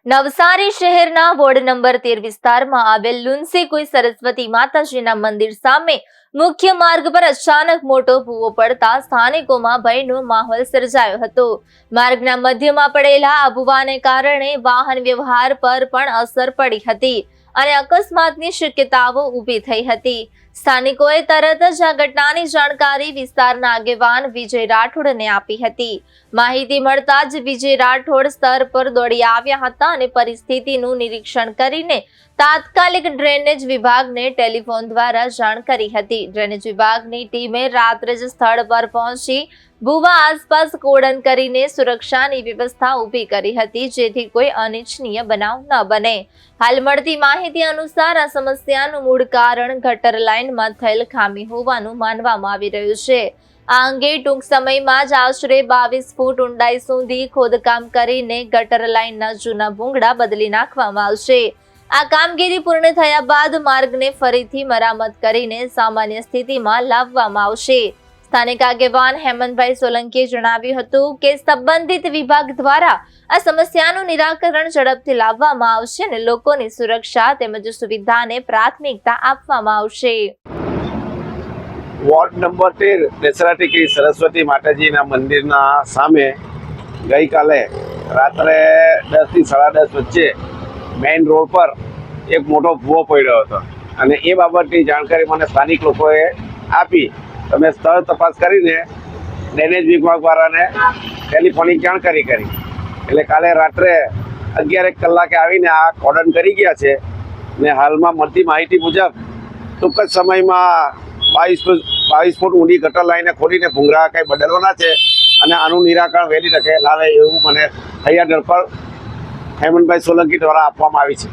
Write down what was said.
નવસારી શહેરના ward number 13 વિસ્તારમાં આવેલ લુન્સીકુઈ સરસ્વતી માતાજીના મંદિર સામે મુખ્ય માર્ગ પર અચાનક મોટો ભૂવો પડતા સ્થાનિકોમાં ભયનો માહોલ સર્જાયો હતો. માર્ગના મધ્યમાં પડેલા આ ભૂવાને કારણે વાહન વ્યવહાર પર પણ અસર પડી હતી અને અકસ્માતની શક્યતાઓ ઊભી થઈ હતી. સ્થાનિકોએ તરત જ આ ઘટનાની જાણકારી વિસ્તારના આગેવાન વિજય રાઠોડને આપી હતી. માહિતી મળતા જ વિજય રાઠોડ સ્થળ પર દોડી આવ્યા હતા અને પરિસ્થિતિનું નિરીક્ષણ કરીને તાત્કાલિક ડ્રેનેજ વિભાગને ટેલિફોન દ્વારા જાણ કરી હતી. ડ્રેનેજ વિભાગની ટીમે રાત્રે જ સ્થળ પર પહોંચી ભૂવા આસપાસ કોર્ડન કરીને સુરક્ષાની વ્યવસ્થા ઊભી કરી હતી, જેથી કોઈ અનિચ્છનીય બનાવ ન બને. હાલ મળતી માહિતી અનુસાર આ સમસ્યાનું મૂળ કારણ ગટર લાઇનમાં થયેલ ખામી હોવાનું માનવામાં આવી રહ્યું છે. આ અંગે ટૂંક સમયમાં જ આશરે 22 ફૂટ ઊંડાઈ સુધી ખોદકામ કરીને ગટર લાઇનના જૂના ભૂંગળા બદલી નાખવામાં આવશે. આ કામગીરી પૂર્ણ થયા બાદ માર્ગને ફરીથી મરામત કરીને સામાન્ય સ્થિતિમાં લાવવામાં આવશે. સ્થાનિક આગેવાન હેમંતભાઈ સોલંકીએ જણાવ્યું હતું કે સંબંધિત વિભાગ દ્વારા આ સમસ્યાનું નિરાકરણ ઝડપથી લાવવામાં આવશે અને લોકોની સુરક્ષા તેમજ સુવિધાને પ્રાથમિકતા આપવામાં આવશે. વોર્ડ નંબર 13 દશરાટી સરસ્વતી માતાજીના મંદિરના સામે ગઈકાલે રાત્રે 10 થી 10:30 વચ્ચે મેઇન રોડ પર એક મોટો ભૂવો પડ્યો હતો અને એ બાબતની જાણકારી મને સ્થાનિક લોકોએ આપી. અમે સ્થળ તપાસ કરીને ડ્રેનેજ વિભાગવાળાને ટેલિફોનિક જાણકારી કરી. એટલે કાલે રાત્રે 11 કલાકે આવીને આ કોર્ડન કરી ગયા છે ને હાલમાં મળતી માહિતી મુજબ ટૂંક જ સમયમાં 22 ફૂટ ઊંડી ગટર લાઈને ખોલીને ભૂંગળા કંઈ બદલવાના છે અને આનું નિરાકરણ વહેલી તકે લાવે એવું મને હૈયા દળ પર હેમંતભાઈ સોલંકી દ્વારા આપવામાં આવી છે.